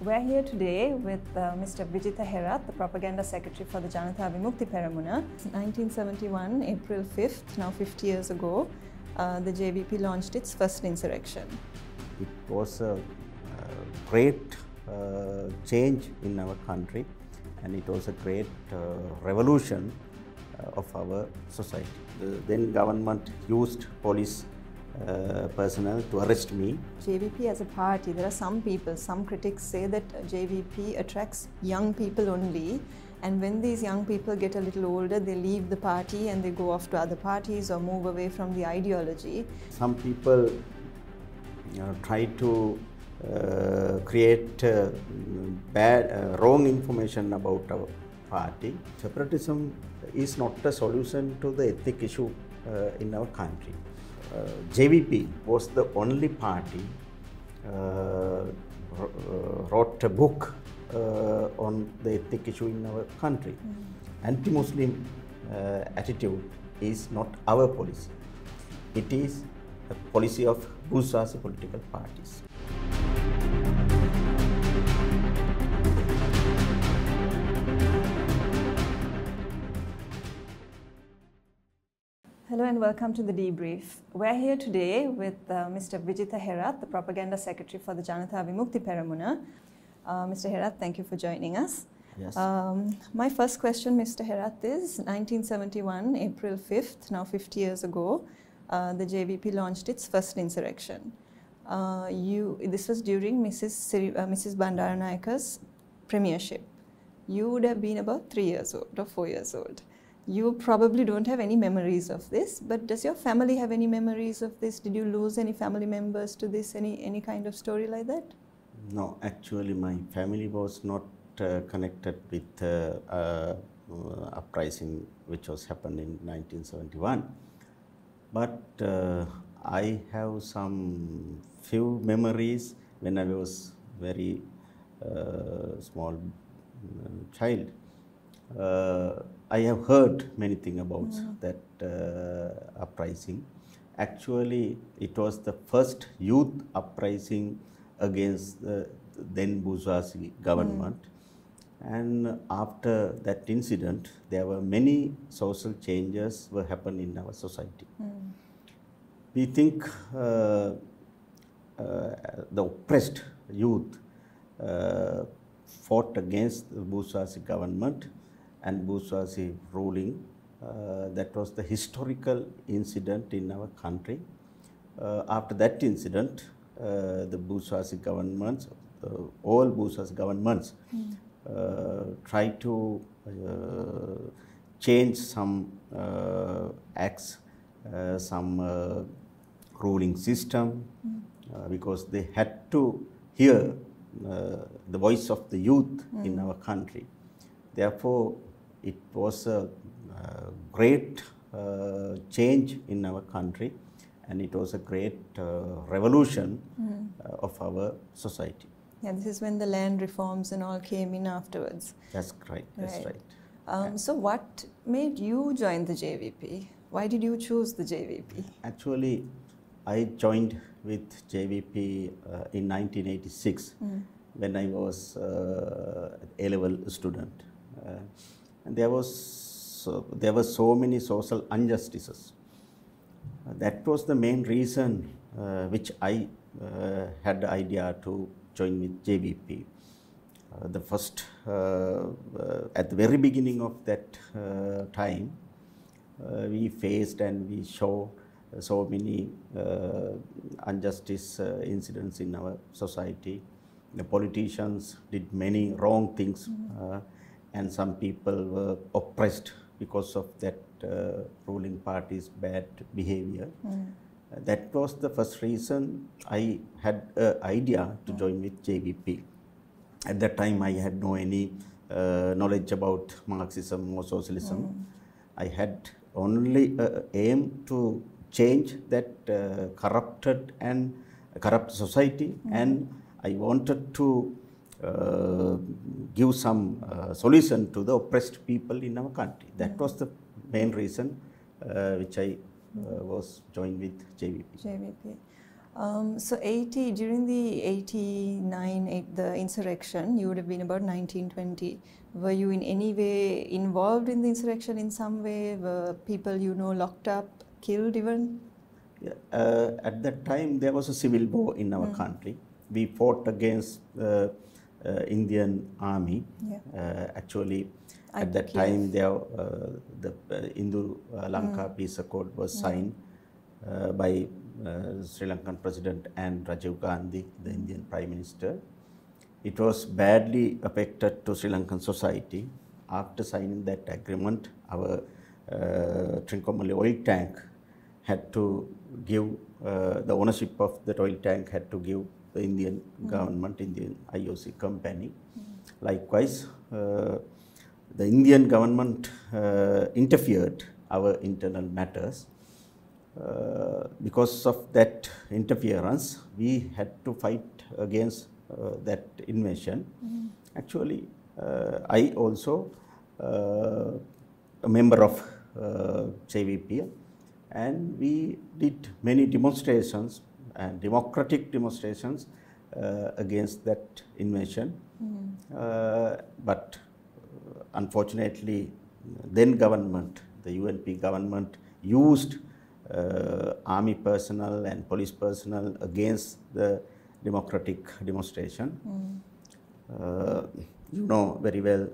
We're here today with Mr. Vijitha Herath, the Propaganda Secretary for the Janatha Vimukthi Peramuna. 1971, April 5th, now 50 years ago, the JVP launched its first insurrection. It was a great change in our country, and it was a great revolution of our society. The then government used police personnel to arrest me. JVP as a party, there are some people, some critics say that JVP attracts young people only, and when these young people get a little older, they leave the party and they go off to other parties or move away from the ideology. Some people try to create wrong information about our party. Separatism is not a solution to the ethnic issue in our country. JVP was the only party wrote a book on the ethnic issue in our country. Anti-Muslim attitude is not our policy. It is a policy of bourgeoisie political parties. Hello and welcome to the Debrief. We're here today with Mr. Vijitha Herath, the Propaganda Secretary for the Janatha Vimukthi Peramuna. Mr. Herath, thank you for joining us. Yes. My first question, Mr. Herath, is 1971, April 5th, now 50 years ago, the JVP launched its first insurrection. This was during Mrs. Bandaranayaka's premiership. You would have been about 3 years old or 4 years old. You probably don't have any memories of this, but does your family have any memories of this? Did you lose any family members to this, any kind of story like that? No, actually my family was not connected with uprising which was happened in 1971. But I have some few memories when I was very small child. I have heard many things about that uprising. Actually, it was the first youth uprising against the then bourgeoisie government. And after that incident, there were many social changes were happening in our society. We think the oppressed youth fought against the bourgeoisie government and bourgeoisie ruling. That was the historical incident in our country. After that incident, the bourgeoisie governments, all bourgeoisie governments, tried to change some acts, some ruling system, because they had to hear the voice of the youth in our country. Therefore, it was a great change in our country, and it was a great revolution of our society. Yeah, this is when the land reforms and all came in afterwards. That's right. That's right. So what made you join the JVP? Why did you choose the JVP? Actually, I joined with JVP in 1986 when I was an A-level student. And there were so many social injustices. That was the main reason which I had the idea to join with JVP. The first, at the very beginning of that time, we faced and we saw so many injustice incidents in our society. The politicians did many wrong things, and some people were oppressed because of that ruling party's bad behavior. That was the first reason I had an idea to join with JVP. At that time, I had no any knowledge about Marxism or socialism. I had only aim to change that corrupted and corrupt society, and I wanted to give some solution to the oppressed people in our country. That was the main reason which I was joined with JVP. So during the 89, the insurrection, you would have been about 19, 20. Were you in any way involved in the insurrection in some way? Were people you know locked up, killed even? Yeah. At that time, there was a civil war in our country. We fought against the Indian army. Yeah. Actually, at that time, the Indo-Lanka Peace Accord was signed by Sri Lankan President and Rajiv Gandhi, the Indian Prime Minister. It was badly affected to Sri Lankan society. After signing that agreement, our Trincomalee oil tank had to give, the ownership of the oil tank had to give the Indian government, Indian IOC company. Likewise, the Indian government interfered our internal matters. Because of that interference, we had to fight against that invasion. Actually, I also a member of JVP, and we did many demonstrations and democratic demonstrations against that invasion. But unfortunately, then government, the UNP government, used army personnel and police personnel against the democratic demonstration. You know very well,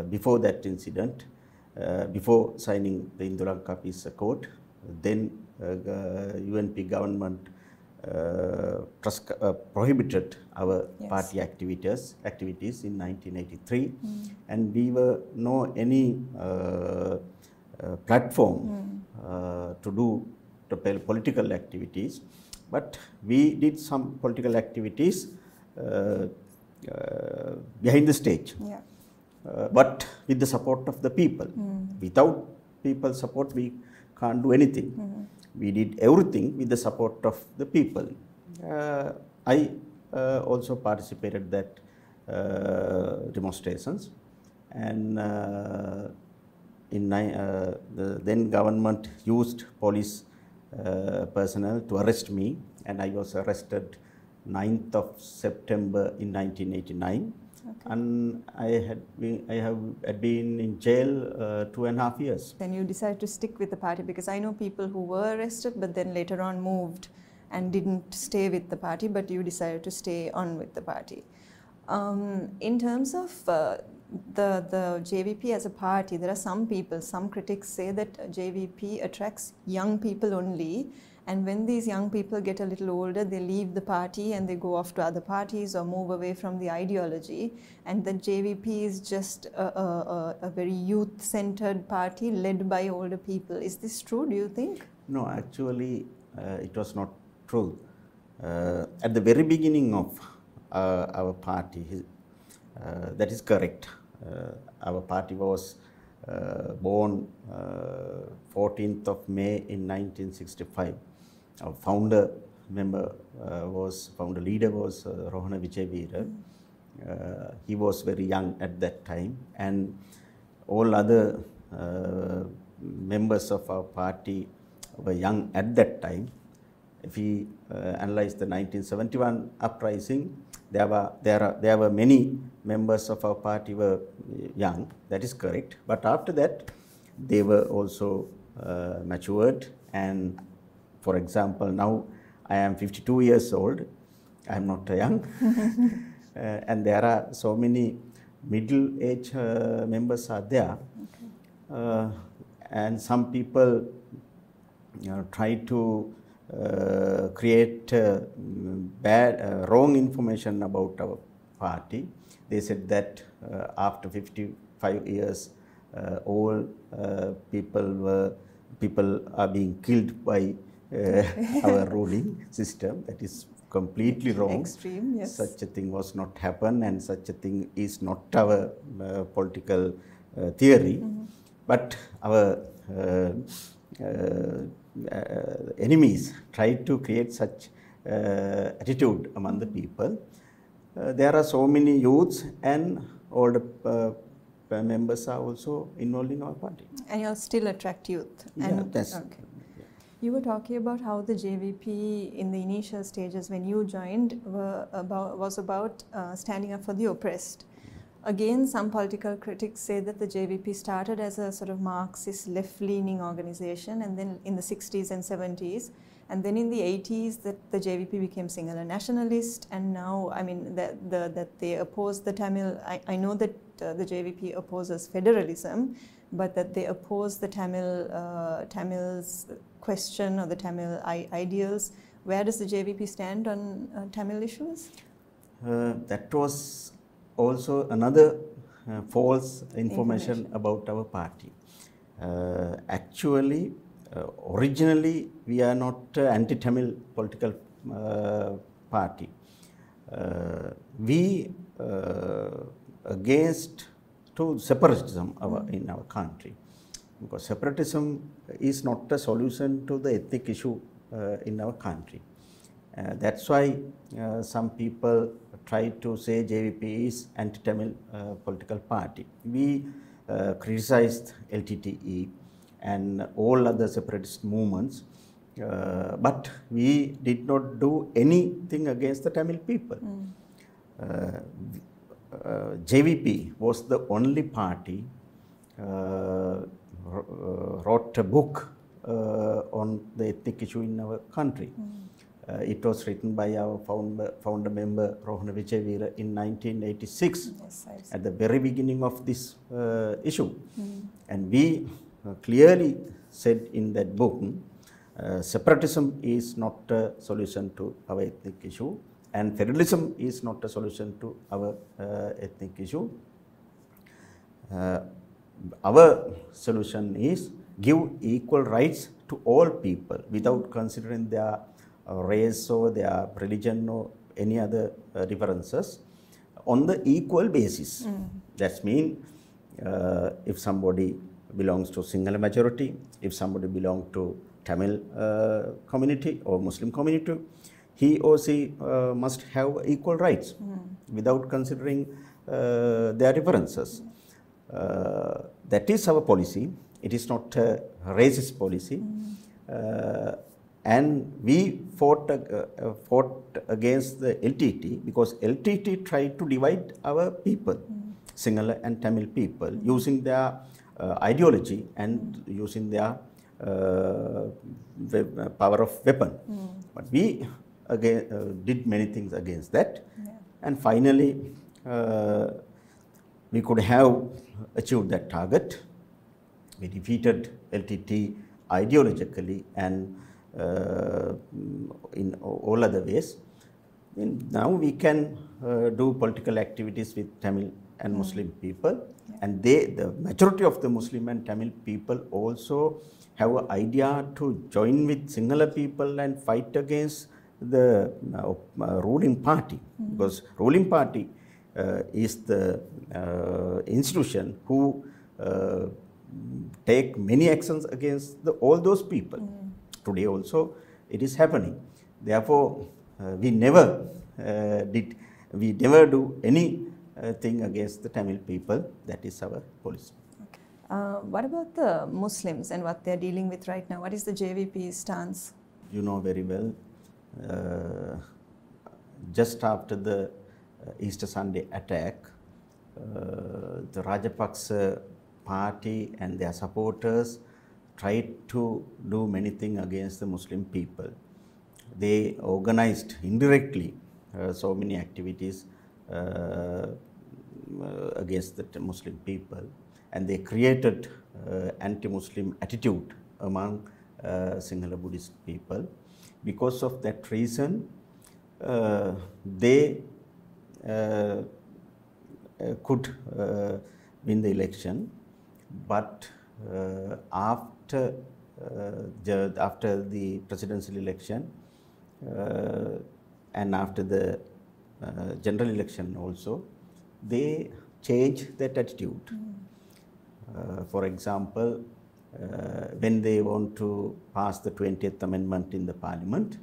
before that incident, before signing the Indo-Lanka Peace Accord, then UNP government prohibited our party activities in 1983, and we were no any platform to do political activities, but we did some political activities behind the stage, but with the support of the people. Without people support, we can't do anything. We did everything with the support of the people. I also participated that demonstrations, and the then government used police personnel to arrest me, and I was arrested 9th of September in 1989. And I have been in jail 2.5 years. Then you decided to stick with the party, because I know people who were arrested but then later on moved and didn't stay with the party, but you decided to stay on with the party. In terms of the JVP as a party, there are some people, some critics say that JVP attracts young people only, and when these young people get a little older, they leave the party and they go off to other parties or move away from the ideology, and that JVP is just a very youth-centered party led by older people. Is this true, do you think? No, actually it was not true. At the very beginning of our party, that is correct. Our party was born 14th of May in 1965. Our founder leader was Roel Vijitha Herath. He was very young at that time, and all other members of our party were young at that time. If we analyze the 1971 uprising, there were many members of our party were young. That is correct. But after that, they were also matured. And for example, now I am 52 years old. I am not young. And there are so many middle-aged members are there. And some people try to create wrong information about our party. They said that after 55 years, all people are being killed by our ruling system. That is completely wrong. Extreme, yes. Such a thing was not happen, and such a thing is not our political theory. But our enemies tried to create such attitude among the people. There are so many youths and older members are also involved in our party. And you'll still attract youth. Yeah, that's okay. You were talking about how the JVP in the initial stages when you joined was about standing up for the oppressed. Again, some political critics say that the JVP started as a sort of Marxist left-leaning organization, and then in the 60s and 70s, and then in the 80s that the JVP became singular nationalist, and now, I mean, that they oppose the Tamil. I know that the JVP opposes federalism, but that they oppose the Tamil's question or the Tamil ideals. Where does the JVP stand on Tamil issues? That was also another false information about our party. Actually, originally we are not anti-Tamil political party. We against to separatism in our country, because separatism is not a solution to the ethnic issue in our country. That's why some people try to say JVP is anti-Tamil political party. We criticized LTTE and all other separatist movements, but we did not do anything against the Tamil people. JVP was the only party wrote a book on the ethnic issue in our country. It was written by our founder member Rohan Vijayveera in 1986, yes, at the very beginning of this issue. And we clearly said in that book, separatism is not a solution to our ethnic issue, and federalism is not a solution to our ethnic issue. Our solution is give equal rights to all people without considering their race or their religion or any other differences on the equal basis. That means if somebody belongs to single majority, if somebody belongs to Tamil community or Muslim community, he or she must have equal rights without considering their differences. That is our policy. It is not a racist policy. And we fought against the LTT because LTT tried to divide our people, Sinhala and Tamil people, using their ideology and using their power of weapon. But we did many things against that. And finally, we could have achieved that target. We defeated LTT ideologically and in all other ways. And now we can do political activities with Tamil and Muslim people, and the majority of the Muslim and Tamil people also have an idea to join with Sinhala people and fight against the ruling party, because ruling party is the institution who take many actions against all those people. Today also it is happening. Therefore, we never do anything against the Tamil people. That is our policy. Okay. What about the Muslims and what they are dealing with right now? What is the JVP's stance? You know very well, just after the Easter Sunday attack, the Rajapaksa party and their supporters tried to do many things against the Muslim people. They organized indirectly so many activities against the Muslim people, and they created anti-Muslim attitude among Sinhala Buddhist people. Because of that reason, they could win the election, but after the presidential election and after the general election also, they changed that attitude. For example, when they want to pass the 20th Amendment in the Parliament,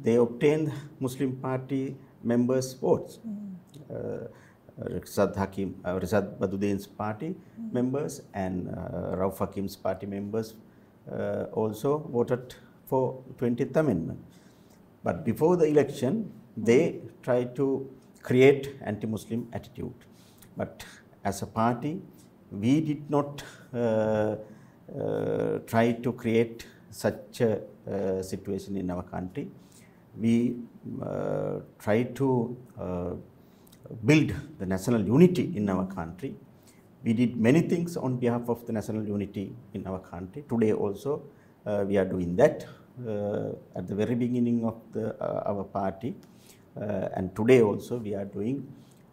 they obtained Muslim Party members' votes. Rizad Baduddin's party members and Rauf Hakim's party members also voted for 20th Amendment. But before the election, they tried to create anti-Muslim attitude. But as a party, we did not try to create such a situation in our country. We tried to build the national unity in our country. We did many things on behalf of the national unity in our country. Today also we are doing that at the very beginning of our party, and today also we are doing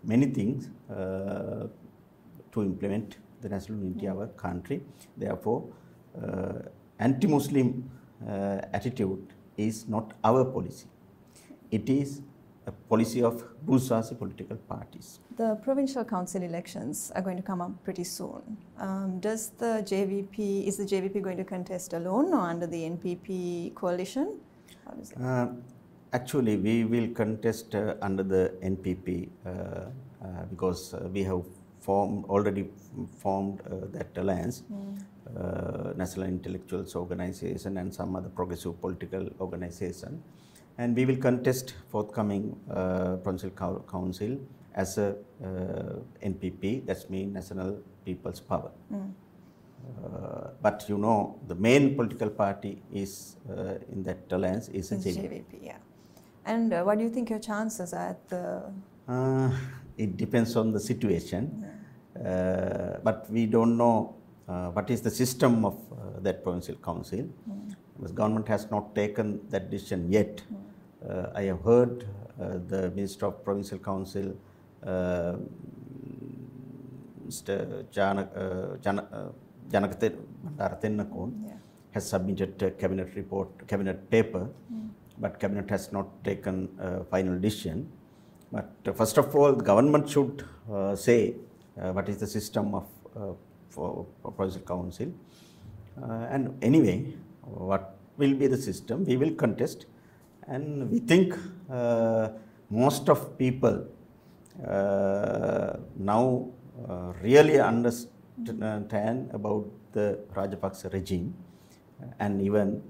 many things to implement the national unity of our country. Therefore, anti-Muslim attitude is not our policy. It is a policy of bourgeoisie political parties. The Provincial Council elections are going to come up pretty soon. Is the JVP going to contest alone or under the NPP coalition? How does it Actually, we will contest under the NPP because we have already formed that alliance, National Intellectuals Organization and some other progressive political organization. And we will contest forthcoming Provincial Council as a NPP, that means National People's Power. But you know, the main political party is in that alliance is the JVP. Yeah. And what do you think your chances are at the... It depends on the situation, but we don't know what is the system of that Provincial Council. The government has not taken that decision yet. I have heard the Minister of Provincial Council, Mr. Janatha Vimukthi Peramuna, has submitted a cabinet paper, but cabinet has not taken a final decision. But first of all, the government should say what is the system of for Provincial Council, and anyway, what will be the system, we will contest, and we think most of people now really understand about the Rajapaksa regime, and even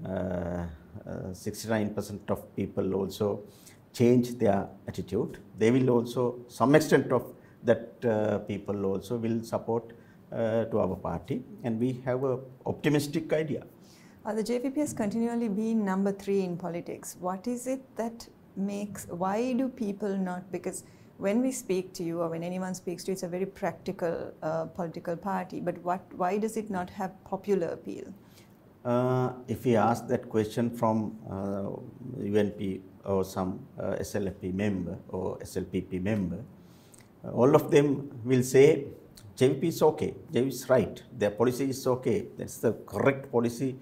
69% of people also change their attitude. They will also, some extent of that people also will support to our party, and we have a optimistic idea. The JVP has continually been number 3 in politics. What is it that makes, why do people not, because when we speak to you or when anyone speaks to you, it's a very practical political party, but why does it not have popular appeal? If we ask that question from UNP or some SLFP member or SLPP member, all of them will say JVP is okay, JVP is right, their policy is okay, that's the correct policy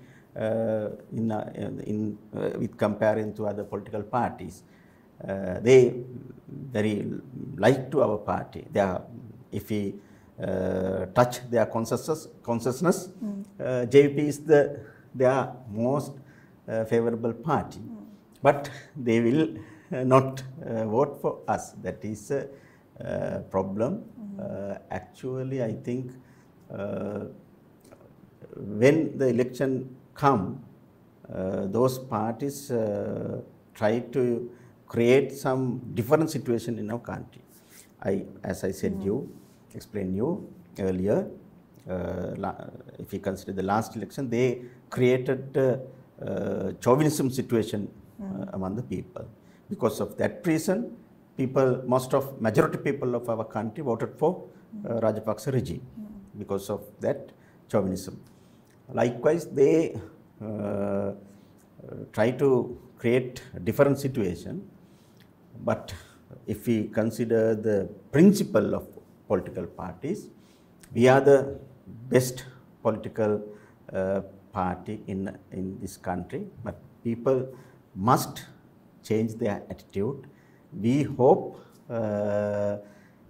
with comparing to other political parties. They very like to our party. They are, if we touch their consciousness, JVP is their most favorable party. But they will not vote for us. That is a problem. Actually, I think when the election come, those parties try to create some different situation in our country. As I said explained you earlier, if you consider the last election, they created chauvinism situation among the people. Because of that reason, majority people of our country voted for Rajapaksa regime because of that chauvinism. Likewise, they try to create a different situation, but if we consider the principle of political parties, we are the best political party in this country, but people must change their attitude. We hope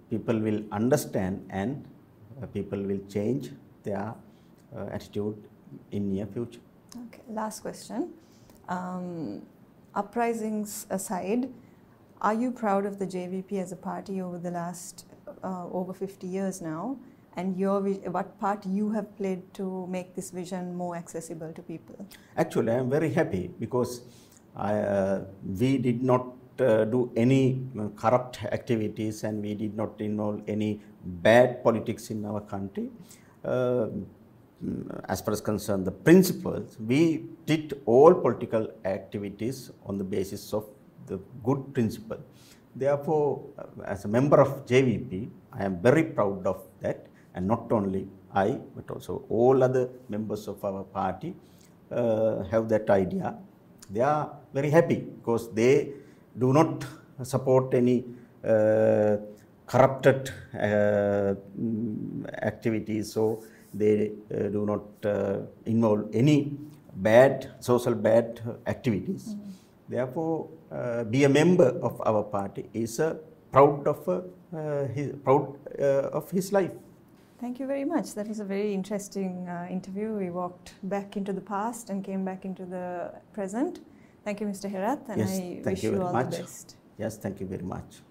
people will understand and people will change their attitude in near future. Okay, last question. Uprisings aside, are you proud of the JVP as a party over the last over 50 years now? and what part you have played to make this vision more accessible to people? Actually, I am very happy because we did not do any corrupt activities, and we did not involve any bad politics in our country. As far as concerned the principles, we did all political activities on the basis of the good principle. Therefore, as a member of JVP, I am very proud of that, and not only I, but also all other members of our party have that idea. They are very happy because they do not support any corrupted activities, so they do not involve any social bad activities. Therefore, be a member of our party is proud of his life. Thank you very much. That was a very interesting interview. We walked back into the past and came back into the present. Thank you, Mr. Herath, and yes, I wish you all the best. Yes, thank you very much.